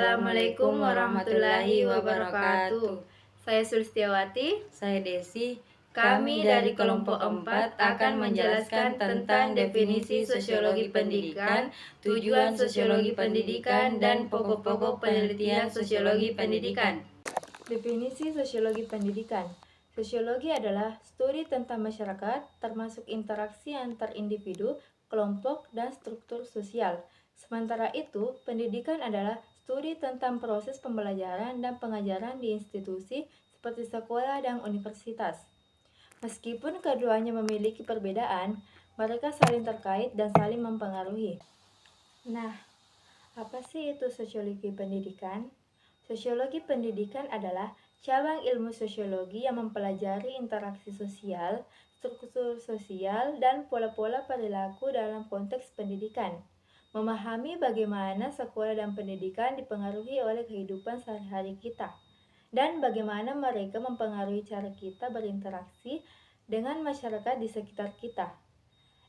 Assalamualaikum warahmatullahi wabarakatuh. Saya Sulistiawati. Saya Desi. Kami dari kelompok 4 akan menjelaskan tentang definisi sosiologi pendidikan, tujuan sosiologi pendidikan, dan pokok-pokok penelitian sosiologi pendidikan. Definisi sosiologi pendidikan. Sosiologi adalah studi tentang masyarakat, termasuk interaksi antar individu, kelompok, dan struktur sosial. Sementara itu, pendidikan adalah studi tentang proses pembelajaran dan pengajaran di institusi seperti sekolah dan universitas. Meskipun keduanya memiliki perbedaan, mereka saling terkait dan saling mempengaruhi. Nah, apa sih itu sosiologi pendidikan? Sosiologi pendidikan adalah cabang ilmu sosiologi yang mempelajari interaksi sosial, struktur sosial, dan pola-pola perilaku dalam konteks pendidikan. Memahami bagaimana sekolah dan pendidikan dipengaruhi oleh kehidupan sehari-hari kita, dan bagaimana mereka mempengaruhi cara kita berinteraksi dengan masyarakat di sekitar kita.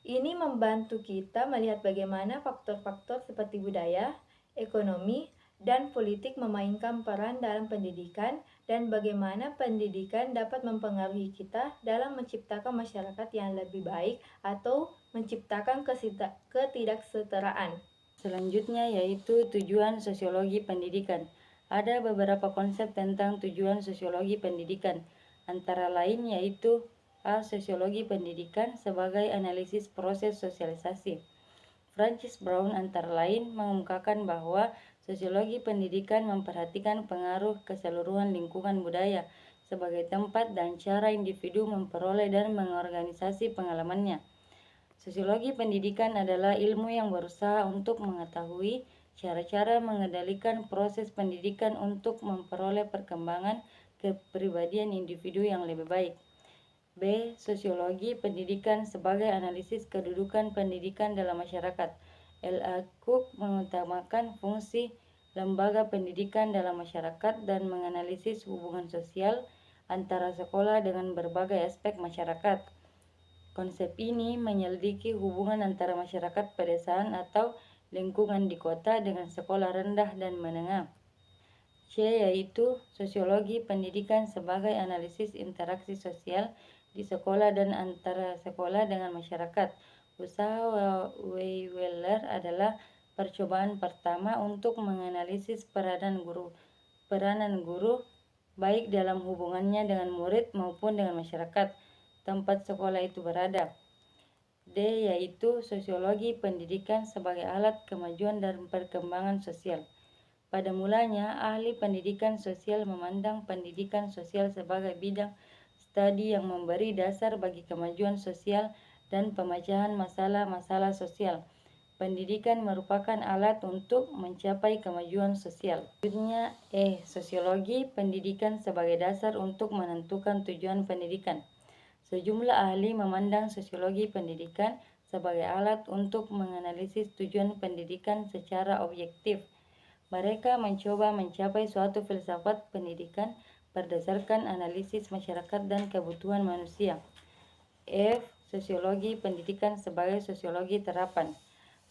Ini membantu kita melihat bagaimana faktor-faktor seperti budaya, ekonomi, dan politik memainkan peran dalam pendidikan dan bagaimana pendidikan dapat mempengaruhi kita dalam menciptakan masyarakat yang lebih baik atau menciptakan ketidaksetaraan. Selanjutnya yaitu tujuan sosiologi pendidikan. Ada beberapa konsep tentang tujuan sosiologi pendidikan, antara lain yaitu A. Sosiologi pendidikan sebagai analisis proses sosialisasi. Francis Brown antara lain mengemukakan bahwa sosiologi pendidikan memperhatikan pengaruh keseluruhan lingkungan budaya sebagai tempat dan cara individu memperoleh dan mengorganisasi pengalamannya. Sosiologi pendidikan adalah ilmu yang berusaha untuk mengetahui cara-cara mengendalikan proses pendidikan untuk memperoleh perkembangan kepribadian individu yang lebih baik. B. Sosiologi pendidikan sebagai analisis kedudukan pendidikan dalam masyarakat. L.A. Cook mengutamakan fungsi lembaga pendidikan dalam masyarakat dan menganalisis hubungan sosial antara sekolah dengan berbagai aspek masyarakat. Konsep ini menyelidiki hubungan antara masyarakat pedesaan atau lingkungan di kota dengan sekolah rendah dan menengah. C. Yaitu sosiologi pendidikan sebagai analisis interaksi sosial di sekolah dan antara sekolah dengan masyarakat. Usaha Weyweller adalah percobaan pertama untuk menganalisis peranan guru baik dalam hubungannya dengan murid maupun dengan masyarakat tempat sekolah itu berada. D. Yaitu sosiologi pendidikan sebagai alat kemajuan dan perkembangan sosial. Pada mulanya, ahli pendidikan sosial memandang pendidikan sosial sebagai bidang studi yang memberi dasar bagi kemajuan sosial dan pemecahan masalah-masalah sosial. Pendidikan merupakan alat untuk mencapai kemajuan sosial. Selanjutnya, sosiologi pendidikan sebagai dasar untuk menentukan tujuan pendidikan. Sejumlah ahli memandang sosiologi pendidikan sebagai alat untuk menganalisis tujuan pendidikan secara objektif. Mereka mencoba mencapai suatu filsafat pendidikan berdasarkan analisis masyarakat dan kebutuhan manusia. F. Sosiologi pendidikan sebagai sosiologi terapan.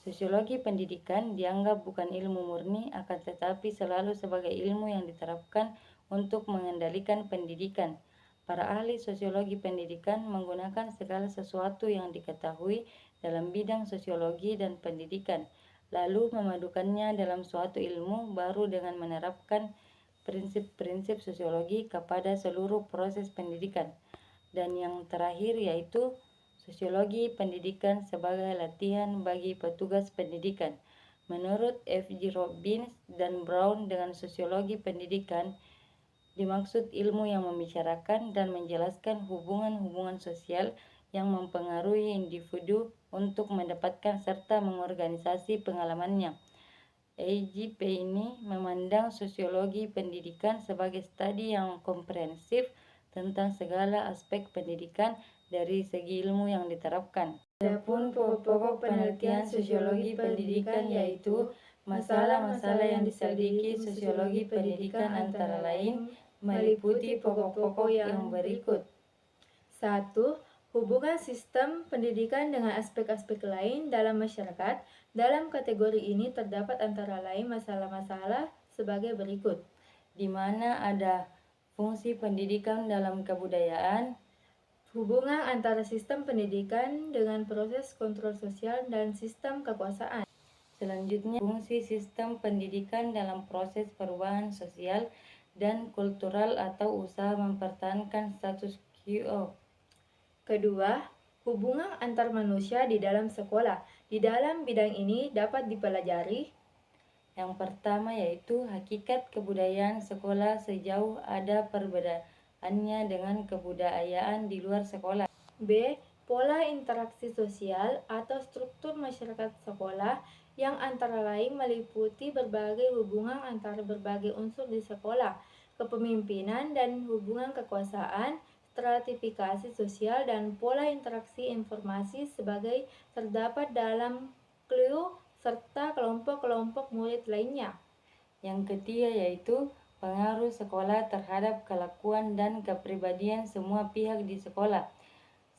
Sosiologi pendidikan dianggap bukan ilmu murni, akan tetapi selalu sebagai ilmu yang diterapkan untuk mengendalikan pendidikan. Para ahli sosiologi pendidikan menggunakan segala sesuatu yang diketahui dalam bidang sosiologi dan pendidikan, lalu memadukannya dalam suatu ilmu baru dengan menerapkan prinsip-prinsip sosiologi kepada seluruh proses pendidikan. Dan yang terakhir yaitu sosiologi pendidikan sebagai latihan bagi petugas pendidikan. Menurut F.G. Robbins dan Brown, dengan sosiologi pendidikan dimaksud ilmu yang membicarakan dan menjelaskan hubungan-hubungan sosial yang mempengaruhi individu untuk mendapatkan serta mengorganisasi pengalamannya. EGP ini memandang sosiologi pendidikan sebagai studi yang komprehensif tentang segala aspek pendidikan dari segi ilmu yang diterapkan. Adapun pokok-pokok penelitian sosiologi pendidikan yaitu masalah-masalah yang diselidiki sosiologi pendidikan antara lain meliputi pokok-pokok yang berikut. 1. Hubungan sistem pendidikan dengan aspek-aspek lain dalam masyarakat. Dalam kategori ini terdapat antara lain masalah-masalah sebagai berikut. di mana ada fungsi pendidikan dalam kebudayaan, Hubungan antara sistem pendidikan dengan proses kontrol sosial dan sistem kekuasaan. selanjutnya fungsi sistem pendidikan dalam proses perubahan sosial dan kultural atau usaha mempertahankan status quo. Kedua, hubungan antar manusia di dalam sekolah. Di dalam bidang ini dapat dipelajari Yang pertama yaitu hakikat kebudayaan sekolah sejauh ada perbedaannya dengan kebudayaan di luar sekolah. B. Pola interaksi sosial atau struktur masyarakat sekolah yang antara lain meliputi berbagai hubungan antara berbagai unsur di sekolah, kepemimpinan dan hubungan kekuasaan, stratifikasi sosial dan pola interaksi informasi sebagai terdapat dalam clue serta kelompok-kelompok murid lainnya. Yang ketiga yaitu pengaruh sekolah terhadap kelakuan dan kepribadian semua pihak di sekolah.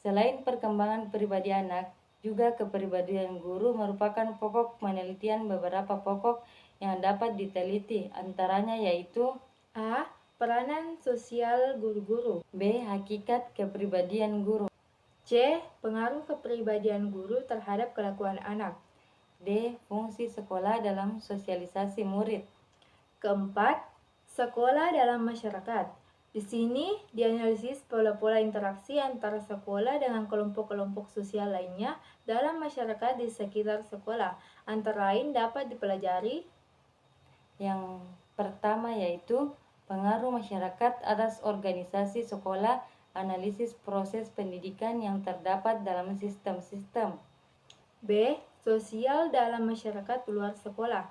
Selain perkembangan pribadi anak, juga kepribadian guru merupakan pokok penelitian. Beberapa pokok yang dapat diteliti antaranya yaitu A. Peranan sosial guru-guru. B. Hakikat kepribadian guru. C. Pengaruh kepribadian guru terhadap kelakuan anak. D. Fungsi sekolah dalam sosialisasi murid. Keempat, sekolah dalam masyarakat. Di sini dianalisis pola-pola interaksi antara sekolah dengan kelompok-kelompok sosial lainnya dalam masyarakat di sekitar sekolah. Antara lain dapat dipelajari Yang pertama yaitu pengaruh masyarakat atas organisasi sekolah, analisis proses pendidikan yang terdapat dalam sistem-sistem. B. Sosial dalam masyarakat luar sekolah.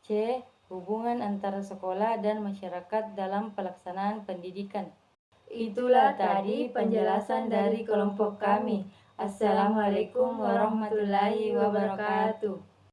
C. Hubungan antara sekolah dan masyarakat dalam pelaksanaan pendidikan. Itulah tadi penjelasan dari kelompok kami. Assalamualaikum warahmatullahi wabarakatuh.